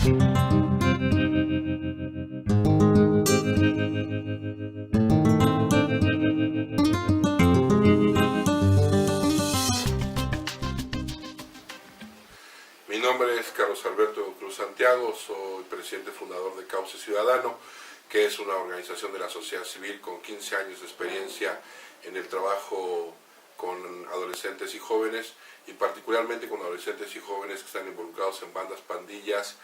Mi nombre es Carlos Alberto Cruz Santiago, soy presidente fundador de Cauce Ciudadano, que es una organización de la sociedad civil con 15 años de experiencia en el trabajo con adolescentes y jóvenes, y particularmente con adolescentes y jóvenes que están involucrados en bandas, pandillas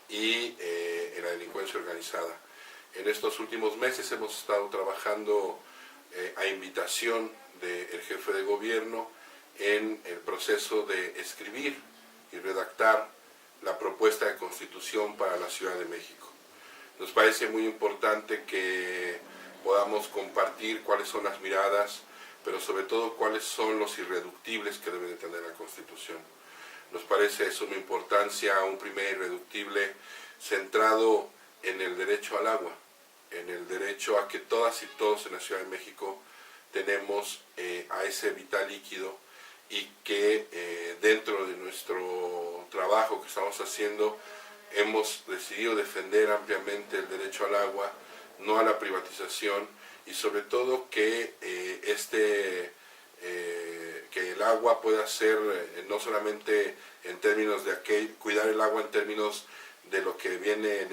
y en la delincuencia organizada. En estos últimos meses hemos estado trabajando a invitación del jefe de gobierno en el proceso de escribir y redactar la propuesta de constitución para la Ciudad de México. Nos parece muy importante que podamos compartir cuáles son las miradas, pero sobre todo cuáles son los irreductibles que debe de tener la Constitución. Nos parece de suma importancia un primer irreductible centrado en el derecho al agua, en el derecho a que todas y todos en la Ciudad de México tenemos a ese vital líquido, y que dentro de nuestro trabajo que estamos haciendo hemos decidido defender ampliamente el derecho al agua, no a la privatización, y sobre todo que que el agua pueda ser no solamente en términos de cuidar el agua en términos de lo que viene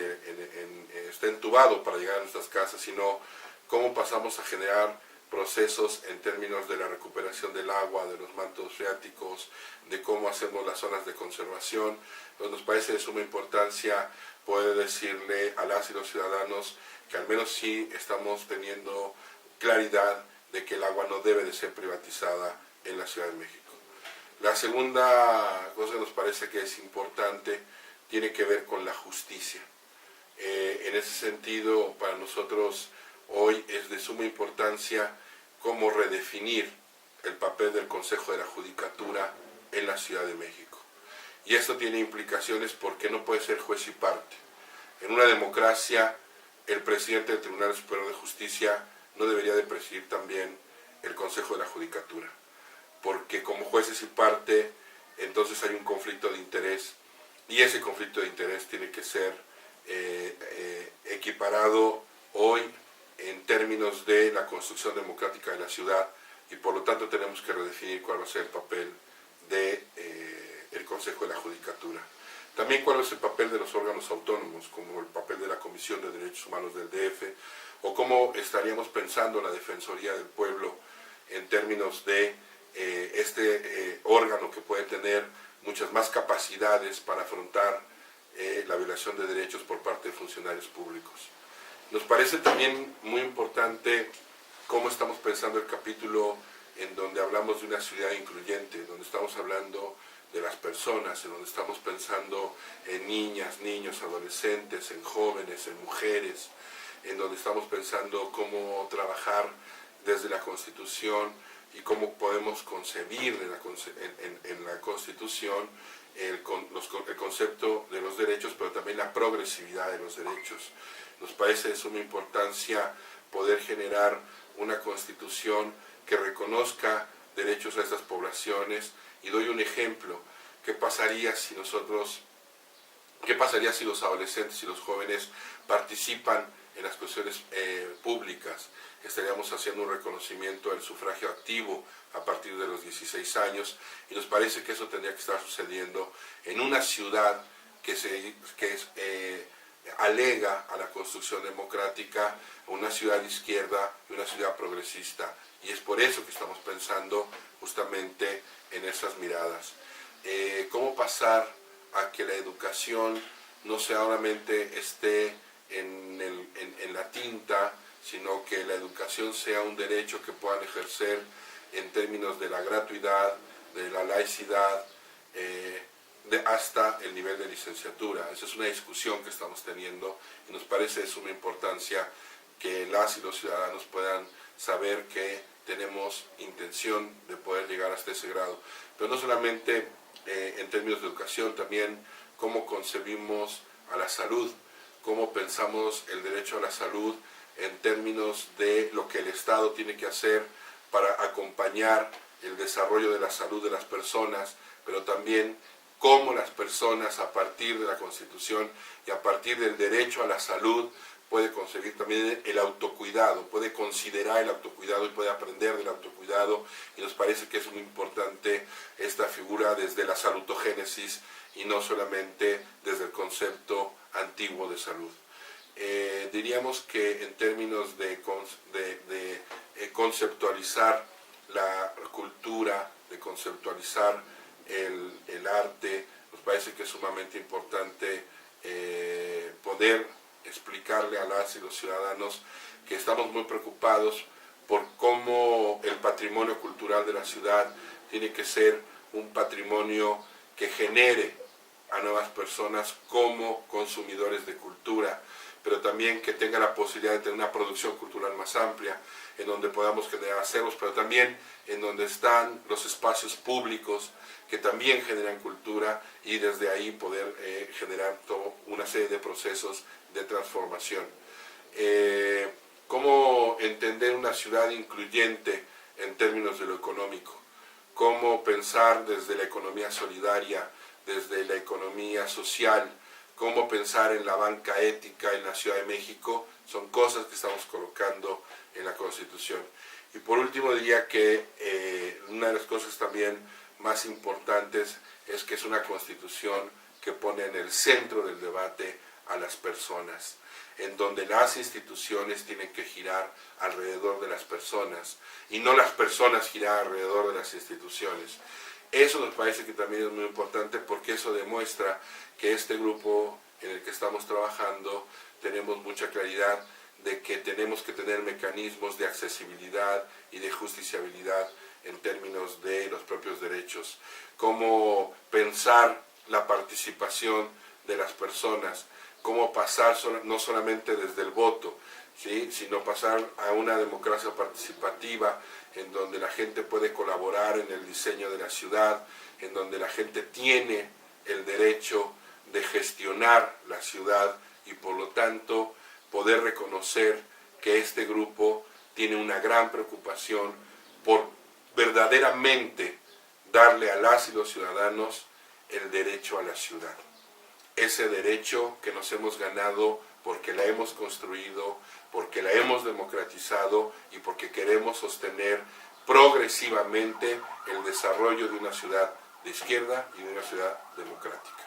está entubado para llegar a nuestras casas, sino cómo pasamos a generar procesos en términos de la recuperación del agua, de los mantos freáticos, de cómo hacemos las zonas de conservación. Entonces nos parece de suma importancia poder decirle a las y los ciudadanos que al menos sí estamos teniendo claridad de que el agua no debe de ser privatizada en la Ciudad de México. La segunda cosa que nos parece que es importante tiene que ver con la justicia. En ese sentido, para nosotros hoy es de suma importancia cómo redefinir el papel del Consejo de la Judicatura en la Ciudad de México. Y esto tiene implicaciones porque no puede ser juez y parte. En una democracia, el presidente del Tribunal Superior de Justicia no debería de presidir también el Consejo de la Judicatura, porque como jueces y parte, entonces hay un conflicto de interés, y ese conflicto de interés tiene que ser equiparado hoy en términos de la construcción democrática de la ciudad, y por lo tanto tenemos que redefinir cuál va a ser el papel del Consejo de la Judicatura. También cuál es el papel de los órganos autónomos, como el papel de la Comisión de Derechos Humanos del DF, o cómo estaríamos pensando la Defensoría del Pueblo en términos de este órgano que puede tener muchas más capacidades para afrontar la violación de derechos por parte de funcionarios públicos. Nos parece también muy importante cómo estamos pensando el capítulo en donde hablamos de una ciudad incluyente, donde estamos hablando de las personas, en donde estamos pensando en niñas, niños, adolescentes, en jóvenes, en mujeres, en donde estamos pensando cómo trabajar desde la Constitución y cómo podemos concebir en la Constitución el concepto de los derechos, pero también la progresividad de los derechos. Nos parece de suma importancia poder generar una Constitución que reconozca derechos a estas poblaciones, y doy un ejemplo. ¿Qué pasaría si los adolescentes y los jóvenes participan en las cuestiones públicas? Estaríamos haciendo un reconocimiento del sufragio activo a partir de los 16 años, y nos parece que eso tendría que estar sucediendo en una ciudad que alega a la construcción democrática, una ciudad de izquierda y una ciudad progresista, y es por eso que estamos pensando justamente en esas miradas. ¿Cómo pasar a que la educación no solamente esté en la tinta, sino que la educación sea un derecho que puedan ejercer en términos de la gratuidad, de la laicidad, hasta el nivel de licenciatura? Esa es una discusión que estamos teniendo, y nos parece de suma importancia que las y los ciudadanos puedan saber que tenemos intención de poder llegar hasta ese grado. Pero no solamente en términos de educación, también cómo concebimos a la salud, cómo pensamos el derecho a la salud en términos de lo que el Estado tiene que hacer para acompañar el desarrollo de la salud de las personas, pero también cómo las personas a partir de la Constitución y a partir del derecho a la salud puede concebir también el autocuidado, puede considerar el autocuidado y puede aprender del autocuidado, y nos parece que es muy importante esta figura desde la salutogénesis y no solamente desde el concepto antiguo de salud. Diríamos que en términos de conceptualizar la cultura, de conceptualizar el arte, nos parece que es sumamente importante poder explicarle a las y los ciudadanos que estamos muy preocupados por cómo el patrimonio cultural de la ciudad tiene que ser un patrimonio que genere a nuevas personas como consumidores de cultura, pero también que tenga la posibilidad de tener una producción cultural más amplia, en donde podamos generar acervos, pero también en donde están los espacios públicos que también generan cultura, y desde ahí poder generar toda una serie de procesos de transformación. ¿Cómo entender una ciudad incluyente en términos de lo económico? ¿Cómo pensar desde la economía solidaria, desde la economía social? ¿Cómo pensar en la banca ética en la Ciudad de México? Son cosas que estamos colocando en la Constitución. Y por último diría que una de las cosas también más importantes es que es una Constitución que pone en el centro del debate a las personas, en donde las instituciones tienen que girar alrededor de las personas y no las personas girar alrededor de las instituciones. Eso nos parece que también es muy importante, porque eso demuestra que este grupo en el que estamos trabajando tenemos mucha claridad de que tenemos que tener mecanismos de accesibilidad y de justiciabilidad en términos de los propios derechos. Cómo pensar la participación de las personas, cómo pasar no solamente desde el voto, ¿sí?, sino pasar a una democracia participativa en donde la gente puede colaborar en el diseño de la ciudad, en donde la gente tiene el derecho de gestionar la ciudad y por lo tanto poder reconocer que este grupo tiene una gran preocupación por verdaderamente darle a las y los ciudadanos el derecho a la ciudad. Ese derecho que nos hemos ganado porque la hemos construido, porque la hemos democratizado y porque queremos sostener progresivamente el desarrollo de una ciudad de izquierda y de una ciudad democrática.